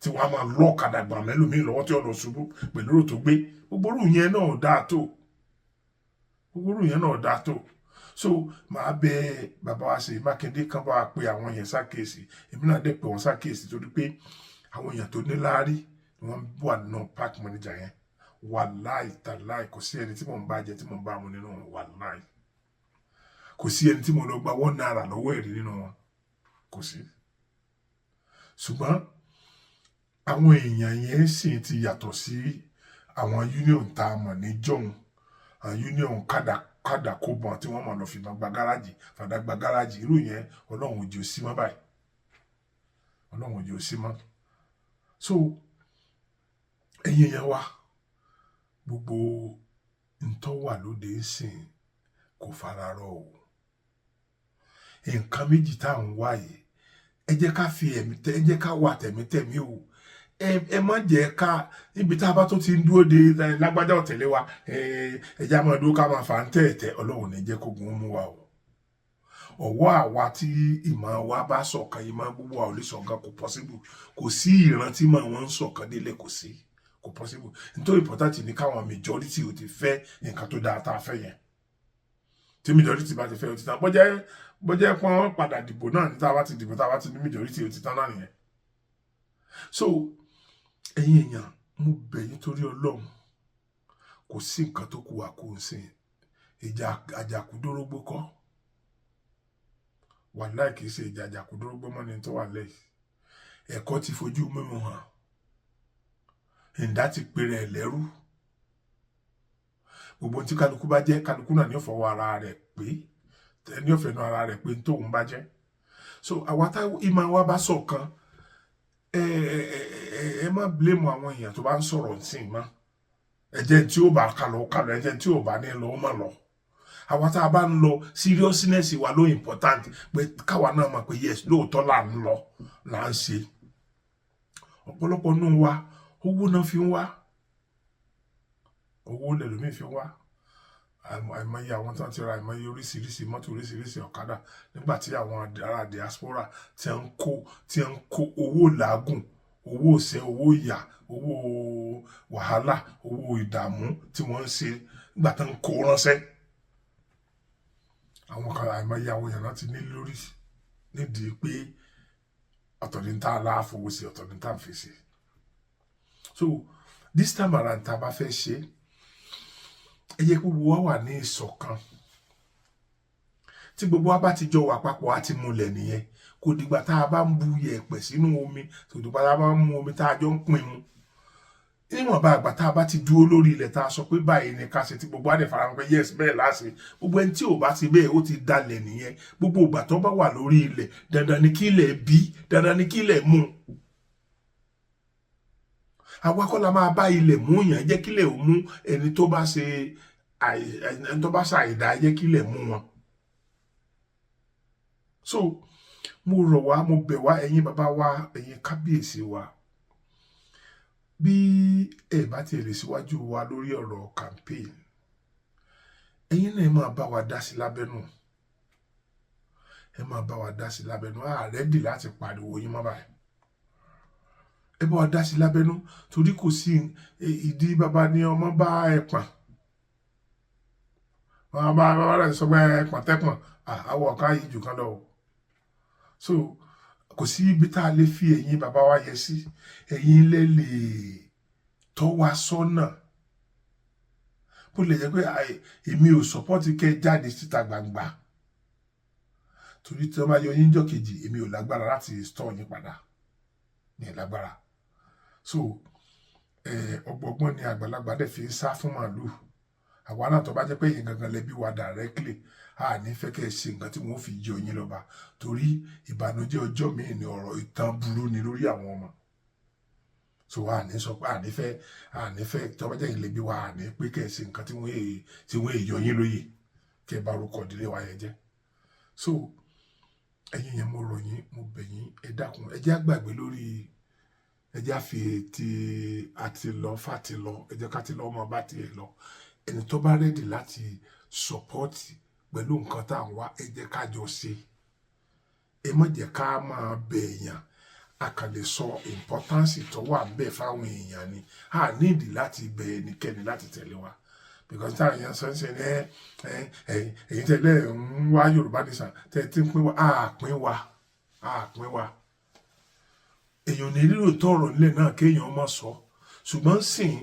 tí wọ́n á máa lọ́ọ̀kadà gbà mẹ́lòmíì lọ́wọ́ tí ọ̀nà ṣubú pẹ̀lú rò tó gbé gbogbo yẹn náà dáa tó so màá bẹ bàbá wa Ṣèyí Mákindé kan bá wa pe àwọn yẹn ṣàkíyèsí èmi náà dẹ̀ pé wọ́n ṣàkíyèsí torí pé àwọn èèyàn tó níláárí ni wọ́n wà nínú park manager yẹn wàláì tàláì kò sí ẹni tí mò ń bá jẹ tí mò ń bá mu nínú wọn wàláì kò sí ẹni tí mo lọ gba $1 lọ́wọ́ ẹ̀rí nínú wọn kò sí ṣùgbọ́n àwọn èèyàn yẹn sì ti yàtọ̀ sí àwọn union tá a mọ̀ ní jọ̀hún àwọn union kádà kó bọ̀ tí wọ́n mọ̀ lọ fìbọn gba gáràjì irú yẹn ọlọ́run òjò sí mọ́ báyìí ọlọ́run òjò sí mọ́ so ẹ̀yin yẹn wá gbogbo ntọ́ wà lóde sìn kò fararọ o nǹkan méjì tá à ń wá yìí ẹ jẹ́ ká fi ẹ jẹ́ ká wà tẹ̀mítẹ̀mí o ẹ má jẹ́ ká níbi tá a bá tó ti ń dúró de lágbájá ọ̀tẹ̀lé wa ẹ̀já máa dúró ká máa fà ń tẹ̀ẹ̀tẹ̀ ọlọ́run ní jẹ́ kógun mú wa o ọ̀wọ́ àwa tí ìmọ̀ wa bá ṣọ̀kan ìmọ̀ gbogbo wa ò lè ṣọ̀kan kò possible kò sí ìrántí mọ̀ wọ́n ń ṣọ̀kan délé kò possible nítorí important ní káwọn majority ò ti fẹ́ nǹkan tó dáa tá a fẹ́ yẹn tí majority bá ti fẹ́ ò ti tán bọ́jẹ́ pọ́n padà dìbò náà ní tá a bá ti dìbò tá a bá ti ní majority ò ti tán náà nìyẹn so ẹ̀yin èèyàn mo bẹ̀ yín torí Ọlọ́run kò sí nǹkan tó kù wá kó ń sìn ìjà àjàkúdórógbó kọ́ wàláì kìí ṣe ìjà àjàkúdórógbó mọ́ ni tó wà lẹ́yìn ẹ̀kọ́ ti fojú mímu hàn ìdá ti pèrè ẹ̀ lẹ́rú gbogbo tí kálukú bá jẹ́ kálukú náà ní ó fọwọ́ ara rẹ̀ pé ní ó fẹnu ara rẹ̀ pé tóun bá jẹ́ so àwa tá ìmọ̀ wa bá ṣọ̀kan ẹ má blame àwọn èèyàn tó bá ń sọ̀rọ̀ nsìn mọ́ ẹ̀jẹ̀ tí ó bá kálọ̀ ẹ̀jẹ̀ tí ò bá ní lọ ó má lọ àwa tá a bá ń lọ seriousness wa ló important pé káwa náà mọ̀ pé yes lóòótọ́ là ń lọ là ń ṣe ọ̀pọ̀lọpọ̀ nù wa owó náà fi ń wá owó lẹ́lòmíì fi ń wá àìmọye àwọn tó ń ti ra àìmọye oríṣiríṣi mọ́tò oríṣiríṣi ọ̀kadà nígbà tí àwọn ará diaspora tí ń kó owó làágùn owó ìṣẹ́ owó ìyà owó wàhálà owó ìdààmú tí wọ́n ń ṣe nígbà tó ń kó ránṣẹ́ àwọn kan àìmọye àwọn èèyàn náà ti ní lórí nídìí pé ọ̀tọ̀ ní tá a láàfowó sí ọ̀tọ̀ ní tá a fi ṣe so this time around tá a bá fẹ́ ṣe ẹ yẹ kó gbogbo wa wà ní ìṣọ̀kan tí gbogbo wa bá ti jọ wà papọ̀ á ti múlẹ̀ nìyẹn kò dìgbà tá a bá ń bu yẹ̀pẹ̀ sínú omi kò dìgbà tá a bá ń mu omi tá a jọ ń pín mu níwọ̀nba àgbà tá a bá ti dúró lórí ilẹ̀ tá a sọ pé báyìí ni ká ṣe tí gbogbo àdè fara pé yes bẹ́ẹ̀ láṣẹ gbogbo ẹni tí ò bá ti bẹ́ẹ̀ ó ti dalẹ̀ nìyẹn gbogbo ìgbà tó bá wà lórí ilẹ̀ dandan ni kí ilẹ̀ bí dandan ni kí ilẹ̀ mú àwa kọ́ la máa bá ilẹ̀ mú yàn jẹ́ kí ilẹ̀ ò mú ẹni tó bá ṣàìdá jẹ́ kí ilẹ̀ mú wọn. So mo rọ̀ wá mo bẹ̀ wá ẹ̀yin bàbá wa ẹ̀yin kábíyèsí wa bí ẹ bá ti lè síwájú wa lórí ọ̀rọ̀ campaign ẹ̀yin náà ẹ máa bá wa dá sí lábẹ́nú ẹ máa bá wa dá sí lábẹ́nú ready láti pariwo yín mọ́ báyìí ẹ bá wa dá sí lábẹ́nú torí kò sí ìdí bàbá ní ọmọ bá ẹ̀pọ̀n wọn bá rẹ̀ sọ pé ẹ̀pọ̀n tẹ́pọ̀n àwọ̀ ọ̀ká yìí jù kan lọ so kò sí ibi tá a lè fi ẹ̀yin bàbá wa yẹ sí ẹ̀yin lè tọ́ wa sọ́nà bó lè jẹ́ pé èmi ò sọ́pọ́tì kẹ́ jáde síta gbangba torí tí wọ́n bá yọ yín jọ́ kejì èmi ò lágbára láti stọ́ yín padà ní lágbára so ọgbọgbọ́n ni àgbàlagbà dẹ̀ fi ń sá fún màálù àwa náà tó bá jẹ́ pé yín gangan lẹ́bí wa directly a ní fẹ́ kẹ́ ẹ ṣe nǹkan tí wọ́n fi jẹ oyin lọ́ba torí ìbànújẹ́ ọjọ́ míì ní ọ̀rọ̀ ìtàn burú ni lórí àwọn ọmọ so a ní sọ pé a ní fẹ́ tó bá jẹ́ yín lẹ́bí wa a ní pé kẹ́ ẹ ṣe nǹkan tí wọ́n èyọ yín lóye kẹ́ ẹ bá orúkọ ìdílé wa yẹn jẹ́ so ẹ̀yin yẹn mo rọ̀ yín mo bẹ̀ yín ẹ dákun ẹ jẹ́ àgbàgbé lórí ẹ jẹ́ àfi ti àti lọ fàti lọ ẹ jẹ́ ká ti lọ ọmọ bá tiẹ̀ lọ ẹni tó bá rẹ́dì láti sọpọ́tì pẹ̀lú nǹkan tá à ń wá ẹ jẹ́ ká jọ ṣe ẹ má jẹ́ ká máa bẹ̀ èèyàn a kàn lè sọ importance tó wà ń bẹ̀ fáwọn èèyàn ni a níìdí láti bẹ̀ ẹnikẹ́ni láti tẹ̀lé wa because táwọn èèyàn sọ ń ṣe ní ẹ̀yin tẹ́lẹ̀ ń wá Yorùbá nìsan tẹ́ ti ń pín wa a pín wa èèyàn ní rírò tọrọ nílẹ̀ náà kéèyàn má sọ ṣùgbọ́n sìn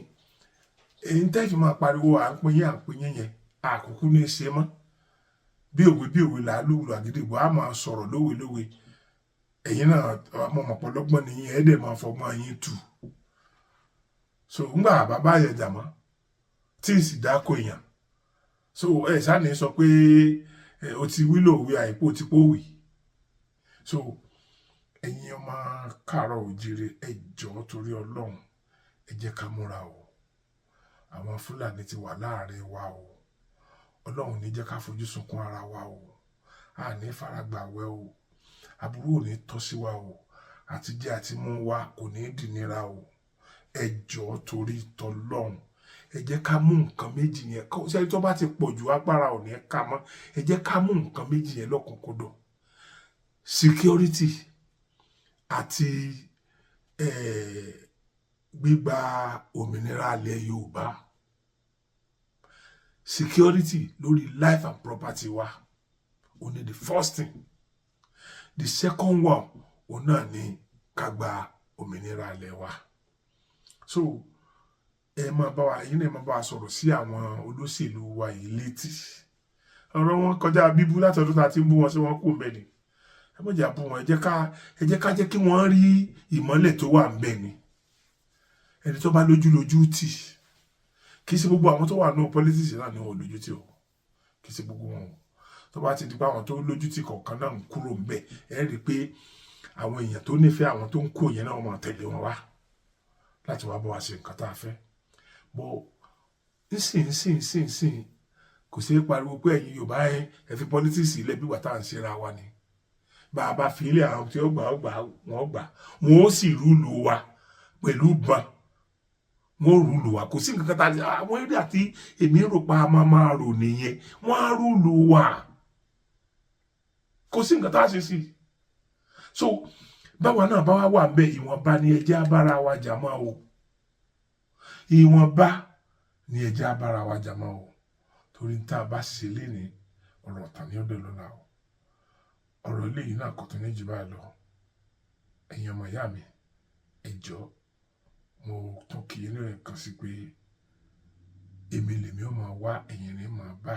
èyí tẹ́ fi máa pariwo à ń pín yẹn àkókò ní í ṣe mọ́ bí òwe là á lóòlù àgídìgbò á máa sọ̀rọ̀ lówe ẹ̀yin náà ọmọ ọ̀pọ̀lọpọ̀ nìyí ẹ̀ẹ́dẹ̀ máa fọgbọ́n yín tù so ńgbà bàbá yẹn jàmọ́ tí ì sì dáko èèyàn so ẹ̀ sáni sọ pé o ti wílò òwe àìpò ti pòwì so ẹ̀yin ọmọ káàárọ̀ òjìrè ẹ jọ̀ọ́ torí Ọlọ́run ẹ jẹ́ ká múra o àwọn Fúlàní ti wà láàrin wa o Ọlọ́run ní jẹ́ ká fojú sunkún ara wa o a ní faragbàwẹ́ o aburú ò ní tọ́ sí wa o àti jẹ́ àti mú wa kò ní dìnira o ẹ jọ̀ọ́ torí tọlọ́run ẹ jẹ́ ká mú nǹkan méjì yẹn kó sẹ́ni tó bá ti pọ̀ jù agbára ò ní ká mọ́ ẹ jẹ́ ká mú nǹkan méjì yẹn lọ́kùnkúndùn security àti gbígba òmìnira ilẹ̀ Yorùbá security lórí life and property wa only the first thing the second one òun náà ni ká gba òmìnira ilẹ̀ wa so ẹ máa bá wa yín náà máa bá wa sọ̀rọ̀ sí àwọn olóṣèlú wa yìí létí ọ̀rọ̀ wọn kọjá bíbú látọdún tá a ti ń bú wọn sí wọn kú mbẹ ni ẹ má jà bú wọn ẹ jẹ́ ká jẹ́ kí wọ́n rí ìmọ́lẹ̀ tó wà mbẹ ni ẹni tó bá lójú tì kì í ṣe gbogbo àwọn tó wà ní politics náà ni wọn lójú tì o kì í ṣe gbogbo wọn tó bá ti di pé àwọn tó lójú tì kọ̀ọ̀kan náà ń kúrò mbẹ ẹ rí i pé àwọn èèyàn tó nífẹ̀ẹ́ àwọn tó ń kó yẹn náà máa tẹ̀lé wọn wá láti wá bọ́ wá ṣe nǹkan tá a fẹ́ bọ́ nsìn kò sí pariwo pé ẹ̀yin Yorùbá ẹ fi politics ilẹ̀ bí wà tá à ń ṣera wa ni bá a bá fi ilé àwọn tí ó gbà wọn ó sì rúlu wa pẹ̀lú ban wọn rúlu wa kò sí nǹkan kan tá a ṣe àwọn eré àti èmi rò pa máa rò nìyẹn wọn á rúlu wa kò sí nǹkan tá a ṣe sí so báwa náà bá wà ń bẹ ìwọ̀nba ni ẹjẹ́ abára wa jà máa o ìwọ̀nba ni ẹjẹ́ abára wa jà máa o torí tá a bá ṣe léni ọ̀rọ̀ ọ̀tàn ní ọdẹ lọ́la o ọ̀rọ̀ eléyìí náà kò tó ní jù báyìí lọ ẹ̀yin ọmọ ìyá mi ẹ jọ̀ọ́ mo tún kí inú ẹ̀ kan sí pé èmi lèmi ó máa wá ẹ̀yin ní máa bá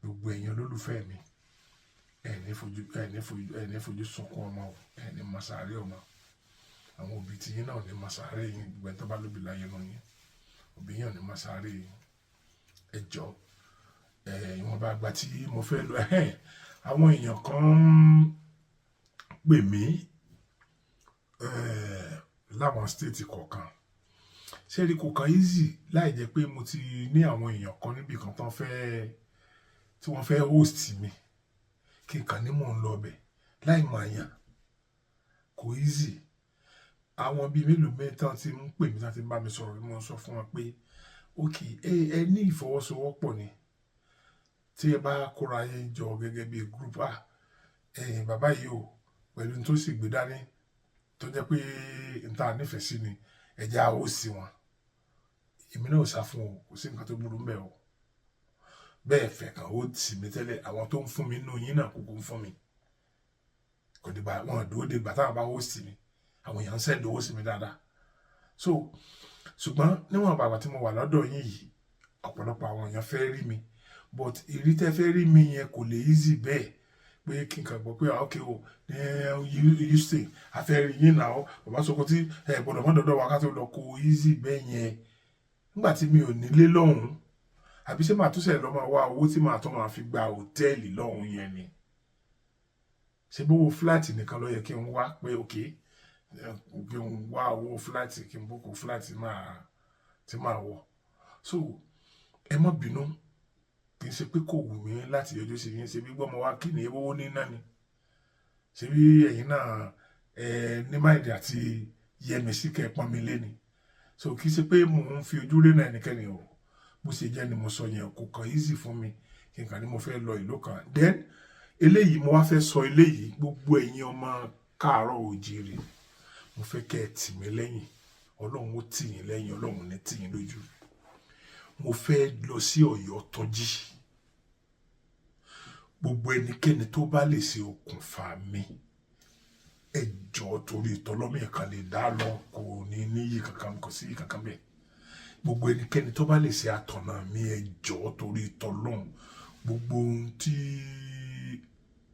gbogbo ẹ̀yin olólùfẹ́ mi ẹni fojú sunkún ọmọ o ẹni masari ọmọ àwọn òbí tí yín náà ní máa sáré yín gbẹ tó bá lóbi láyé nù yín òbí yín ò ní máa sáré yín ẹ jọ ìwọ̀nba àgbà tí mo fẹ́ lọ àwọn èèyàn kan pè mí láwọn stéètì kọ̀ọ̀kan ṣẹ́rí kò kàn easy láì jẹ́ pé mo ti ní àwọn èèyàn kan níbi kan tí wọ́n fẹ́ host mi kí n kàn ní mò ń lọ bẹ̀ láì mọ̀ àyàn kò easy àwọn bíi mélòó mẹ́ta tí ń pè mí láti bá mi sọ̀rọ̀ ni mo sọ fún wọn pé ok ẹ ní ìfọwọ́sowọ́pọ̀ ni tí ẹ bá kóra yẹn jọ gẹ́gẹ́ bíi group bàbá yìí o pẹ̀lú tó sì gbé dání tó jẹ́ pé n ta nífẹ̀ẹ́ sí ni ẹ̀jẹ̀ àwọ̀ sí wọn èmi náà sá fún o kò sí nǹkan tó burú mbẹ́ o bẹ́ẹ̀ fẹ́ kàn ó tì mí tẹ́lẹ̀ àwọn tó ń fún mi nínú yín náà kúkú ń fún mi kò dìgbà wọn dúró dìgbà táwọn bá ó sí mi àwọn èèyàn ń sẹ́ndì owó sí mi dáadáa so ṣùgbọ́n níwọ̀n bàbá tí mo wà lọ́dọ̀ yín yìí ọ̀pọ̀lọpọ̀ àwọn èèyàn fẹ́ rí mi but ìrí tẹ́ fẹ́ rí mi yẹn kò lè easy bẹ́ẹ̀ pé kí n kàn gbọ́ pé ok o you stay afẹ́ rí yín náà bàbá sọkọ tí gbọ́dọ̀ mọ́ dọ́dọ̀ wa ká tó lọ kó easy bẹ́ẹ̀ yẹn nígbà tí mi ò nílé lọ́hùn àbí ṣé màá tún ṣe lọ́ máa wá owó tí màá tún máa fi gba hòtẹ́ẹ̀lì lọ́hùn yẹn ni ṣé bówó fúláàtì nìkan ló yẹ kí n wá pé ok kí n wá owó fúláàtì kí n bókò fúláàtì tí máa wọ̀ so ẹ má bínú kì í ṣe pé kò wù mí láti yọjú sí yín ṣe bí gbọ́mọ wá kí ni owó ní náà ni ṣe bí ẹ̀yin náà ní máìdì àti yẹmi sí kẹ́ pọ́n mi lé ni so kì í ṣe pé mò ń fi ojú rí náà ẹnikẹ́ni o bó ṣe jẹ́ ni mo sọ yẹn kò kàn easy fún mi kí n kàn ní mo fẹ́ lọ ìlú kan then eléyìí mo wá fẹ́ sọ eléyìí gbogbo ẹ̀yin ọmọ káàárọ̀ oòjíire mo fẹ́ kẹ́ ẹ tì mí lẹ́yìn ọlọ́run ó tì yín lẹ́yìn ọlọ́run ní tì yín lójú mo fẹ́ lọ sí Ọ̀yọ́ tọ́jí gbogbo ẹnikẹ́ni tó bá lè ṣe okùnfà mi ẹ jọ̀ọ́ torí ìtọ́lọ́mì kan lè dá lọ kò ní níyì kankan kò sí kankan bẹ́ẹ̀ gbogbo ẹnikẹ́ni tó bá lè ṣe àtọ̀nà mi ẹ jọ̀ọ́ torí ìtọ́lọ́hún gbogbo ohun tí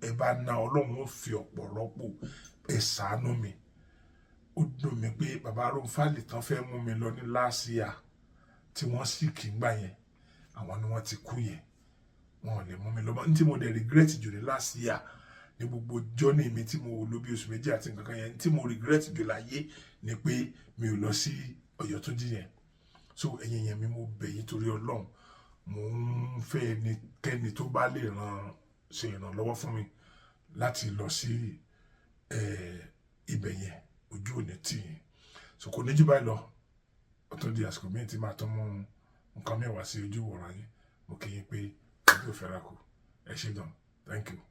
ẹ bá ná ọlọ́run ó fi ọ̀pọ̀ rọ́pò ẹ ṣàánú mi ó dùn mí pé bàbá Arúnfálì tán fẹ́ mú mi lọ ní láṣìá tí wọ́n sì kì í gbà yẹn àwọn ni wọ́n ti kú yẹn wọn ò lè mú mi lọ mọ́ ní tí mo dẹ̀ regret jù ní láṣìá ní gbogbo journey mi tí mo lò bí oṣù méjì àti nǹkan kan yẹn tí mo regret jù láyé ni pé mi ò lọ sí Ọ̀yọ́ tó jí yẹn so ẹ̀yin yẹn mi mo bẹ̀ yín torí ọlọ́run mo ń fẹ́ ẹnikẹ́ni tó bá lè ṣe ìrànlọ́wọ́ fún mi láti lọ sí ibẹ̀ yẹn ojú òní tì yín so kò ní jù báyìí lọ ọtún di àsìkò míì tí máa tán mú nǹkan mẹ́wàá sí ojú wòran yín mo kì í pé ojú ò fẹ́ra kù ẹ ṣé gan thank you.